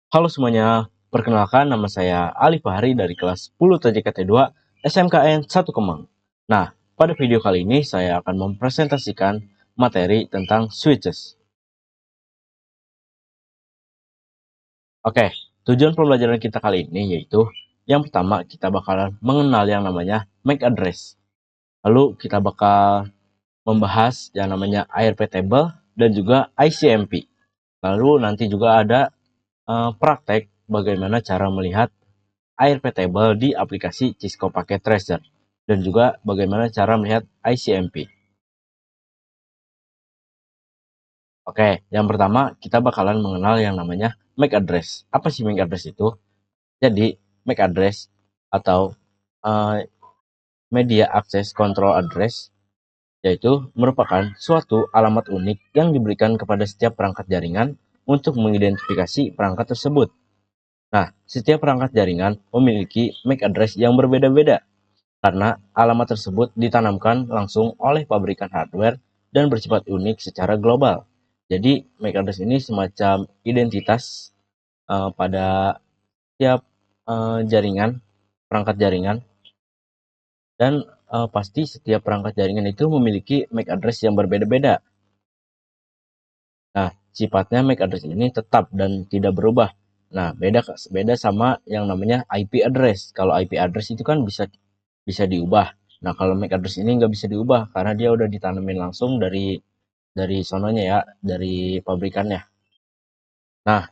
Halo semuanya, perkenalkan nama saya Ali Fahri dari kelas 10 TJKT2 SMKN 1 Kemang. Nah, pada video kali ini saya akan mempresentasikan materi tentang switches. Oke, tujuan pembelajaran kita kali ini yaitu yang pertama kita bakalan mengenal yang namanya MAC address. Lalu kita bakal membahas yang namanya ARP table dan juga ICMP. Lalu nanti juga ada praktek bagaimana cara melihat ARP table di aplikasi Cisco Packet Tracer dan juga bagaimana cara melihat ICMP. Oke, yang pertama kita bakalan mengenal yang namanya MAC address. Apa sih MAC address itu? Jadi MAC address atau uh, Media Access Control Address yaitu merupakan suatu alamat unik yang diberikan kepada setiap perangkat jaringan untuk mengidentifikasi perangkat tersebut. Nah, setiap perangkat jaringan memiliki MAC address yang berbeda-beda karena alamat tersebut ditanamkan langsung oleh pabrikan hardware dan bersifat unik secara global. Jadi, MAC address ini semacam identitas pada setiap jaringan, perangkat jaringan, dan pasti setiap perangkat jaringan itu memiliki MAC address yang berbeda-beda. Nah, sifatnya MAC address ini tetap dan tidak berubah. Nah, beda sama yang namanya IP address. Kalau IP address itu kan bisa diubah. Nah, kalau MAC address ini nggak bisa diubah karena dia udah ditanemin langsung dari sononya ya, dari pabrikannya. Nah,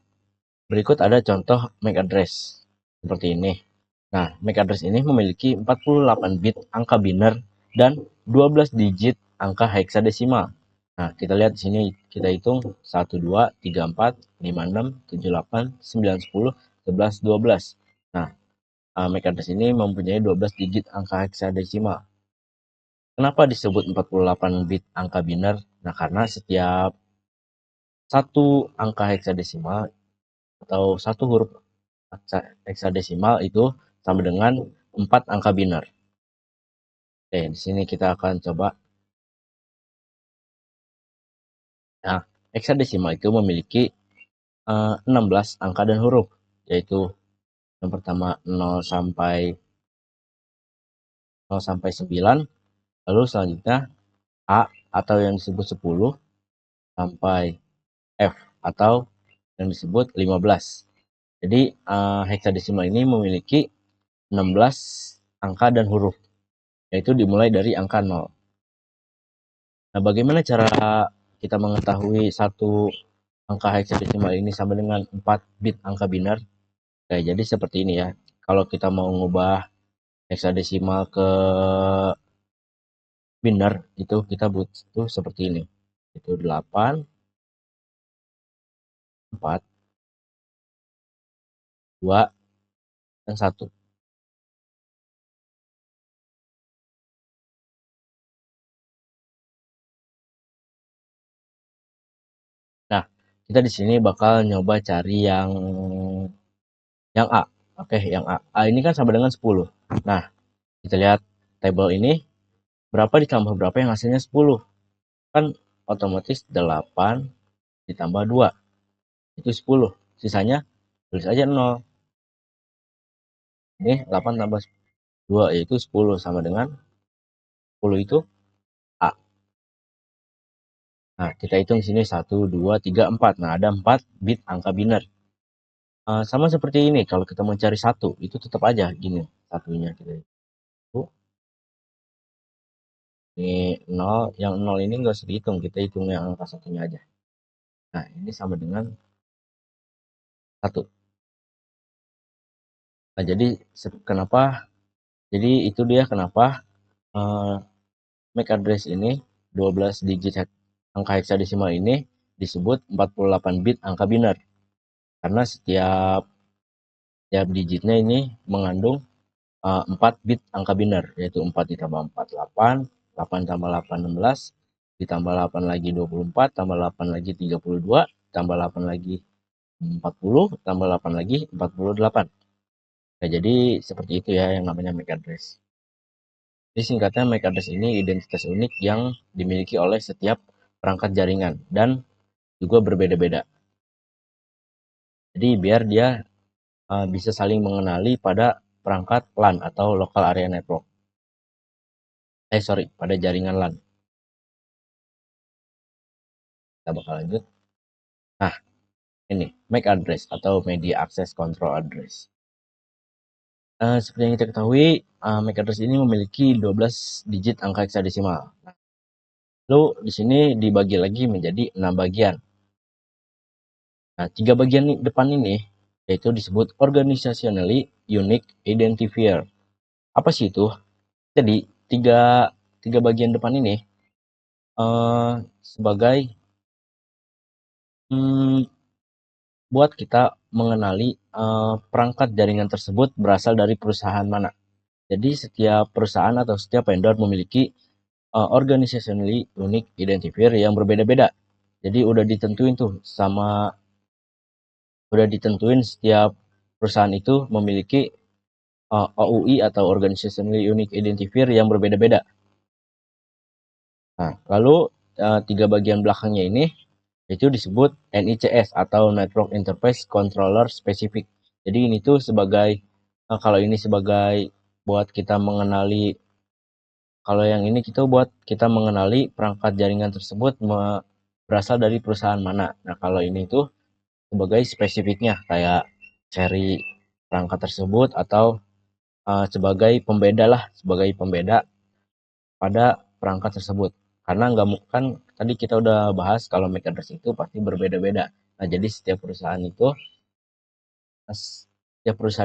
berikut ada contoh MAC address seperti ini. Nah, MAC address ini memiliki 48 bit angka biner dan 12 digit angka heksadesimal. Nah, kita lihat di sini kita hitung 1 2 3 4 5 6 7 8 9 10 11 12. Nah, MAC address ini mempunyai 12 digit angka heksadesimal. Kenapa disebut 48 bit angka biner? Nah, karena setiap satu angka heksadesimal atau satu huruf heksadesimal itu sama dengan 4 angka biner. Oke, di sini kita akan coba. Nah, heksadesimal itu memiliki 16 angka dan huruf, yaitu yang pertama 0 sampai 9, lalu selanjutnya A atau yang disebut 10 sampai F atau yang disebut 15. Jadi heksadesimal ini memiliki 16 angka dan huruf, yaitu dimulai dari angka 0. Nah, bagaimana cara kita mengetahui satu angka heksadesimal ini sama dengan 4 bit angka biner? Oke, jadi seperti ini ya. Kalau kita mau mengubah heksadesimal ke biner, itu kita butuh seperti ini. Itu 8, 4, 2, dan 1. Nah, kita di sini bakal nyoba cari yang A. Oke, yang A. A ini kan sama dengan 10. Nah, kita lihat tabel ini berapa ditambah berapa yang hasilnya 10. Kan otomatis 8 ditambah 2 itu 10. Sisanya tulis aja 0. Ini 8 tambah 2 yaitu 10 sama dengan 10 itu A. Nah, kita hitung sini 1 2 3 4. Nah, ada 4 bit angka biner. Sama seperti ini kalau kita mau cari 1 itu tetap aja gini satunya kita itu. Ini 0, yang 0 ini enggak usah dihitung, kita hitung yang angka satunya aja. Nah, ini sama dengan 1. Nah, jadi kenapa? Jadi itu dia kenapa MAC address ini 12 digit angka heksadesimal ini disebut 48 bit angka biner. Karena setiap digitnya ini mengandung 4 bit angka biner, yaitu 4 ditambah 4 8, 8 tambah 8 16, ditambah 8 lagi 24, tambah 8 lagi 32, tambah 8 lagi 40, tambah 8 lagi 48. Nah, jadi seperti itu ya yang namanya MAC address. Jadi singkatnya MAC address ini identitas unik yang dimiliki oleh setiap perangkat jaringan dan juga berbeda-beda. Jadi biar dia bisa saling mengenali pada perangkat LAN atau local area network. Sorry, pada jaringan LAN. Kita bakal lanjut. Nah, ini MAC address atau Media Access Control Address. Seperti yang kita ketahui, MAC address ini memiliki 12 digit angka heksadesimal. Lalu di sini dibagi lagi menjadi 6 bagian. Nah, 3 bagian depan ini yaitu disebut Organizationally Unique Identifier. Apa sih itu? Jadi, tiga bagian depan ini sebagai buat kita mengenali perangkat jaringan tersebut berasal dari perusahaan mana. Jadi setiap perusahaan atau setiap vendor memiliki organizationally unique identifier yang berbeda-beda. Jadi udah ditentuin setiap perusahaan itu memiliki OUI atau organizationally unique identifier yang berbeda-beda. Nah, lalu 3 bagian belakangnya ini itu disebut NICS atau Network Interface Controller Specific. Jadi ini tuh kalau ini sebagai buat kita mengenali, kalau yang ini kita buat kita mengenali perangkat jaringan tersebut berasal dari perusahaan mana. Nah, kalau ini tuh sebagai spesifiknya kayak seri perangkat tersebut atau sebagai pembeda pada perangkat tersebut. Karena nggak kan tadi kita udah bahas kalau MAC address itu pasti berbeda-beda. Nah, jadi setiap perusahaan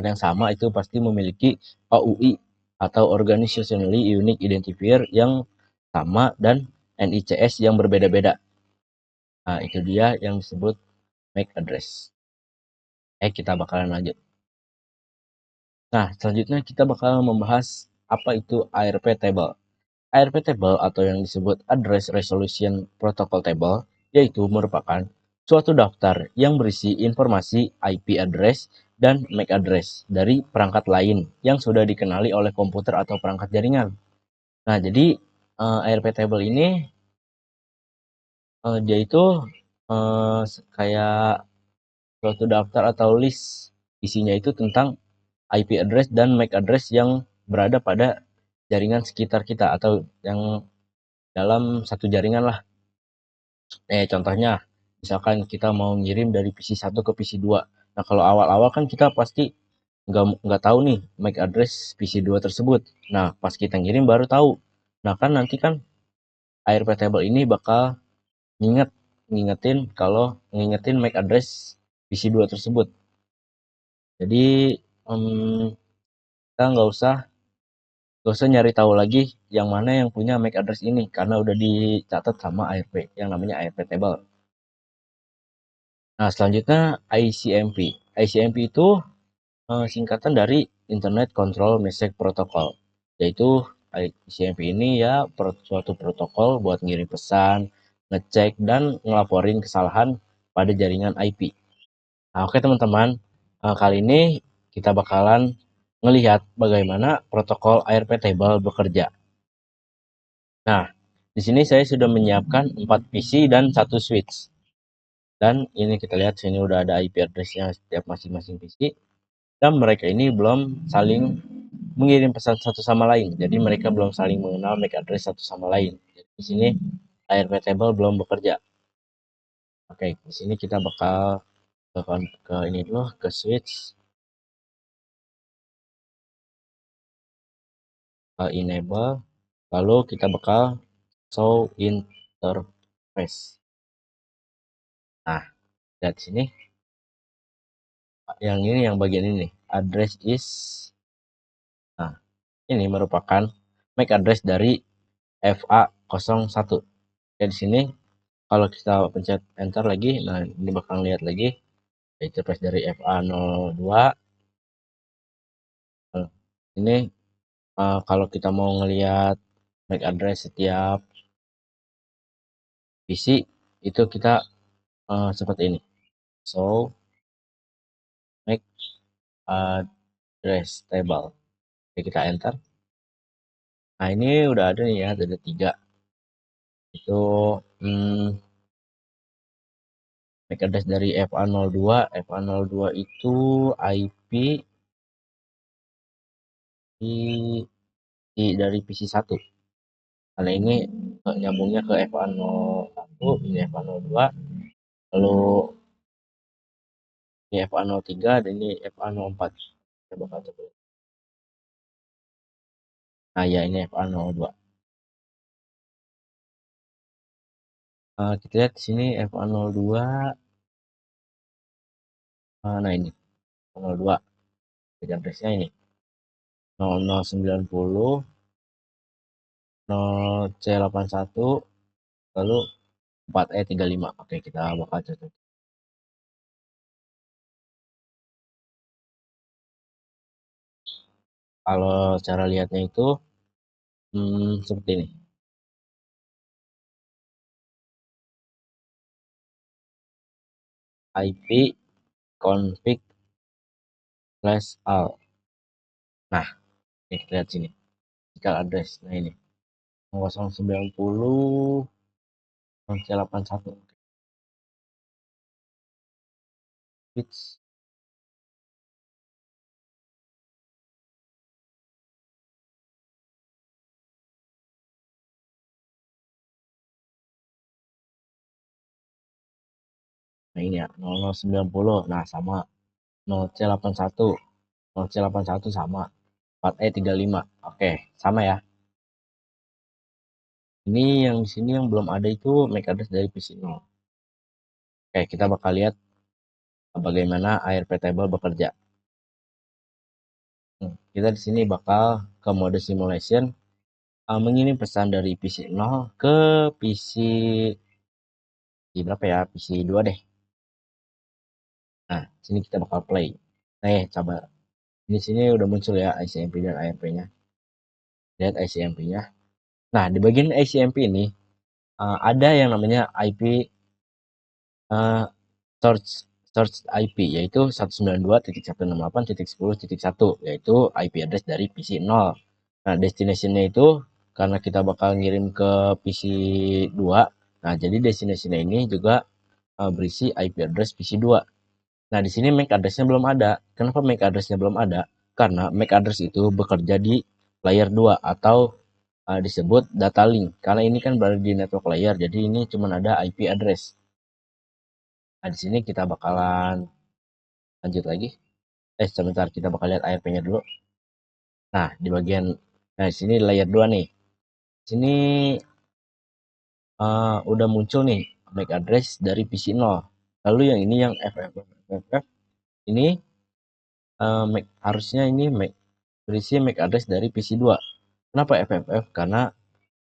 yang sama itu pasti memiliki OUI atau Organizationally Unique Identifier yang sama dan NICS yang berbeda-beda. Nah, itu dia yang disebut MAC address. Kita bakalan lanjut. Nah, selanjutnya kita bakal membahas apa itu ARP Table. ARP Table atau yang disebut Address Resolution Protocol Table yaitu merupakan suatu daftar yang berisi informasi IP address dan MAC address dari perangkat lain yang sudah dikenali oleh komputer atau perangkat jaringan. Nah, jadi ARP Table ini dia itu kayak suatu daftar atau list, isinya itu tentang IP address dan MAC address yang berada pada jaringan sekitar kita atau yang dalam satu jaringan lah. Contohnya, misalkan kita mau ngirim dari PC 1 ke PC 2. Nah, kalau awal-awal kan kita pasti nggak tahu nih MAC address PC 2 tersebut. Nah, pas kita ngirim baru tahu. Nah, kan nanti kan ARP table ini bakal ngingetin MAC address PC 2 tersebut. Jadi, kita nggak usah nyari tahu lagi yang mana yang punya MAC address ini karena udah dicatat sama ARP yang namanya ARP table. Nah, selanjutnya ICMP. ICMP itu singkatan dari Internet Control Message Protocol, yaitu ICMP ini ya suatu protokol buat ngirim pesan, ngecek, dan ngelaporin kesalahan pada jaringan IP. Nah, oke teman-teman, kali ini kita bakalan ngelihat bagaimana protokol ARP Table bekerja. Nah, di sini saya sudah menyiapkan 4 PC dan 1 switch. Dan ini kita lihat sini udah ada IP address-nya setiap masing-masing PC. Dan mereka ini belum saling mengirim pesan satu sama lain. Jadi mereka belum saling mengenal MAC address satu sama lain. Jadi di sini ARP table belum bekerja. Oke, di sini kita bakal ke ini dulu, ke switch, ke enable, lalu kita bakal show interface. Nah, lihat sini, yang bagian ini, address is, nah, ini merupakan MAC address dari FA01. Ya, di sini kalau kita pencet enter lagi, nah ini bakal lihat lagi interface dari FA02. Ini kalau kita mau ngelihat MAC address setiap PC itu kita seperti ini. So MAC address table. Oke, kita enter. Nah, ini udah ada nih ya, ada 3. Itu MAC address dari FA02. FA02 itu IP dari PC1. Karena ini nyambungnya ke FA01, ini FA02, lalu ini FA03 dan ini FA04. Kita bakal coba. Nah, ya ini FA02. Kita lihat di sini FA02. Nah, ini FA02. Address-nya ini 0090 0C81 lalu 4E35. Oke, kita bakal cocok. Kalau cara lihatnya itu seperti ini. IP config /all. Nah, ini kita lihat sini. Physical address. Nah, ini 0090 0C81. Switch. Nah, ini ya 0090. Nah, sama 0C81. 0C81 sama 4E35. Oke, sama ya. Ini yang di sini yang belum ada itu MAC address dari PC0. Oke, kita bakal lihat bagaimana ARP table bekerja. Kita di sini bakal ke mode simulation, mengirim pesan dari PC0 ke PC berapa ya? PC2 deh. Nah, sini kita bakal play. Coba. Di sini udah muncul ya ICMP dan ARP-nya. Lihat ICMP-nya. Nah, di bagian ICMP ini ada yang namanya IP source IP, yaitu 192.168.10.1, yaitu IP address dari PC0. Nah, destination-nya itu karena kita bakal ngirim ke PC2. Nah, jadi destination ini juga berisi IP address PC2. Nah, di sini MAC address-nya belum ada. Kenapa MAC address-nya belum ada? Karena MAC address itu bekerja di layer 2 atau disebut data link. Karena ini kan berada di network layer, jadi ini cuma ada IP address. Nah, di sini kita bakalan lanjut lagi. Sebentar, kita bakal lihat ARP-nya dulu. Nah, di bagian di sini layer 2 nih. Sini udah muncul nih MAC address dari PC0. Lalu yang ini yang FFF ini harusnya ini berisi MAC address dari PC2. Kenapa FFF? Karena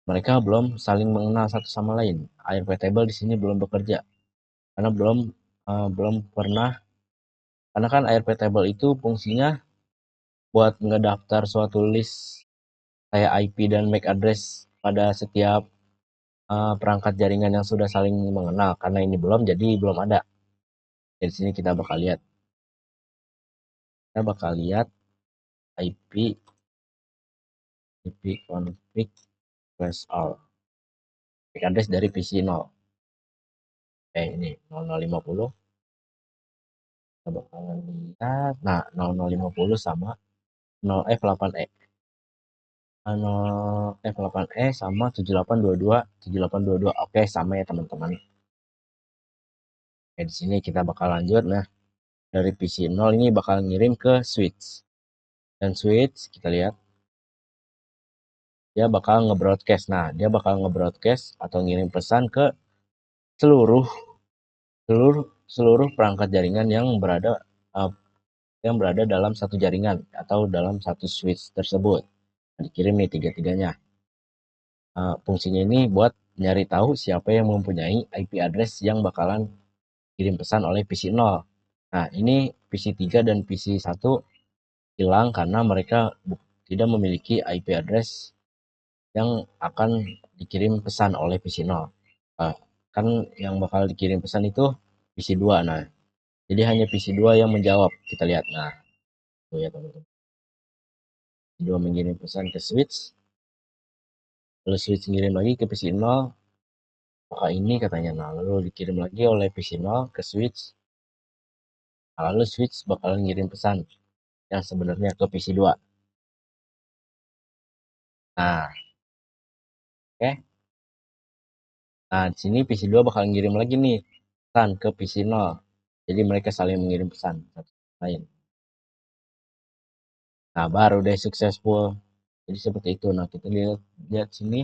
mereka belum saling mengenal satu sama lain. ARP table di sini belum bekerja. Karena belum pernah, karena kan ARP table itu fungsinya buat ngedaftar suatu list kayak IP dan MAC address pada setiap perangkat jaringan yang sudah saling mengenal. Karena ini belum, jadi belum ada. Dari sini kita bakal lihat. Kita bakal lihat IP config /all. MAC address dari PC0. Ini 0050. Kita bakalan lihat. Nah, 0050 sama 0F8E. 0F8E sama 7822. Oke, sama ya teman-teman. Di sini kita bakal lanjut. Nah, dari PC0 ini bakal ngirim ke switch. Dan switch kita lihat dia bakal nge-broadcast. Nah, dia bakal nge-broadcast atau ngirim pesan ke seluruh perangkat jaringan yang berada dalam satu jaringan atau dalam satu switch tersebut. Dikirim nih tiga-tiganya. Fungsinya ini buat nyari tahu siapa yang mempunyai IP address yang bakalan kirim pesan oleh PC0. Nah, ini PC3 dan PC1 hilang karena mereka tidak memiliki IP address yang akan dikirim pesan oleh PC0. Kan yang bakal dikirim pesan itu PC2. Nah, jadi hanya PC2 yang menjawab. Kita lihat. Nah, tuh ya teman-teman. PC2 mengirim pesan ke switch. Lalu switch ngirim lagi ke PC0. apakah ini katanya. Nah, lalu dikirim lagi oleh PC 0 ke switch. Nah, lalu switch bakalan ngirim pesan yang sebenarnya ke PC 2. Nah, oke. Nah, di sini PC 2 bakal ngirim lagi nih pesan ke PC 0. Jadi mereka saling mengirim pesan satu sama lain. Nah, baru deh successful. Jadi seperti itu. Nah, kita lihat lihat sini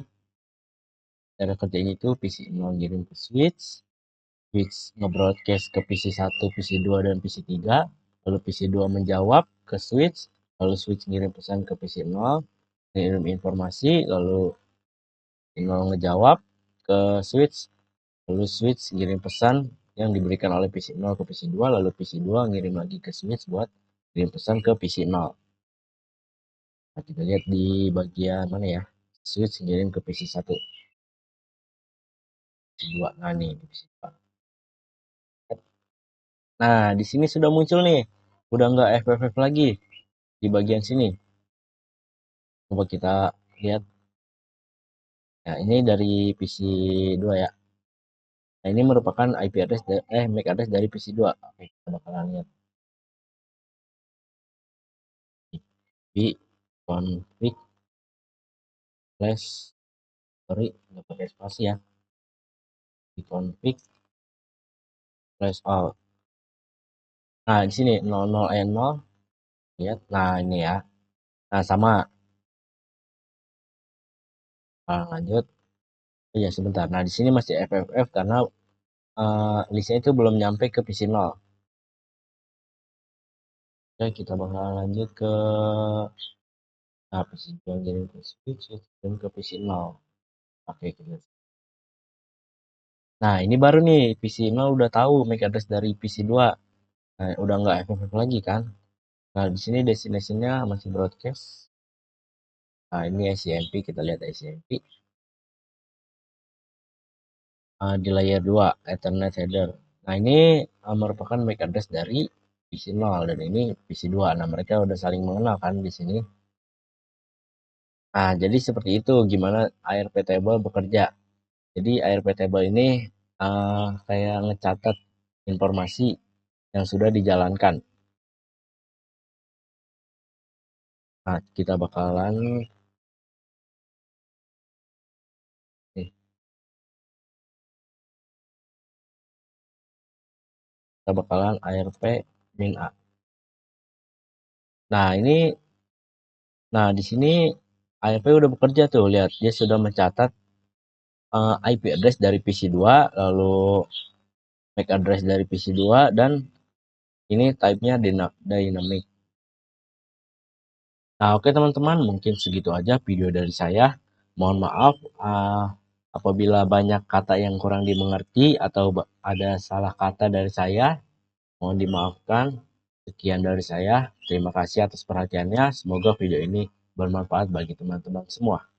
cara kerjanya itu PC 0 ngirim ke switch, switch nge-broadcast ke PC 1, PC 2 dan PC 3, lalu PC 2 menjawab ke switch, lalu switch ngirim pesan ke PC 0, ngirim informasi, lalu PC 0 ngejawab ke switch, lalu switch ngirim pesan yang diberikan oleh PC 0 ke PC 2, lalu PC 2 ngirim lagi ke switch buat ngirim pesan ke PC 0. Nah, kita lihat di bagian mana ya, switch ngirim ke PC 1, PC 2. Nah, nih di PC 2. Nah, di sini sudah muncul nih. Udah nggak FFF lagi di bagian sini. Coba kita lihat. Nah, ini dari PC 2 ya. Nah, ini merupakan IP address MAC address dari PC 2. Oke, kita bakalan lihat di config slash, sorry, nggak pakai spasi ya. Di config slash all. Nah, di sini 00N0. Lihat. Nah, ini ya. Nah, sama. Nah, lanjut. Oh ya, sebentar. Nah, di sini masih FFF karena listnya itu belum nyampe ke PC 0. Oke, kita bakal lanjut ke PC 2 kirim ke switch, kirim ke PC 0. Oke, kita. Nah, ini baru nih, PC 0 udah tahu MAC address dari PC 2. Nah, udah nggak FFF lagi kan. Nah, di sini destination-nya masih broadcast. Nah, ini ICMP, kita lihat ICMP. Di layer 2, Ethernet header. Nah, ini merupakan MAC address dari PC 0 dan ini PC 2. Nah, mereka udah saling mengenal kan di sini. Nah, jadi seperti itu gimana ARP table bekerja. Jadi ARP table ini kayak ngecatat informasi yang sudah dijalankan. Nah, kita bakalan nih, kita bakalan ARP min A. Nah, di sini ARP udah bekerja tuh, lihat dia sudah mencatat IP address dari PC 2, lalu MAC address dari PC 2 dan ini type-nya dynamic. Nah, oke teman-teman, mungkin segitu aja video dari saya. Mohon maaf apabila banyak kata yang kurang dimengerti atau ada salah kata dari saya. Mohon dimaafkan. Sekian dari saya. Terima kasih atas perhatiannya. Semoga video ini bermanfaat bagi teman-teman semua.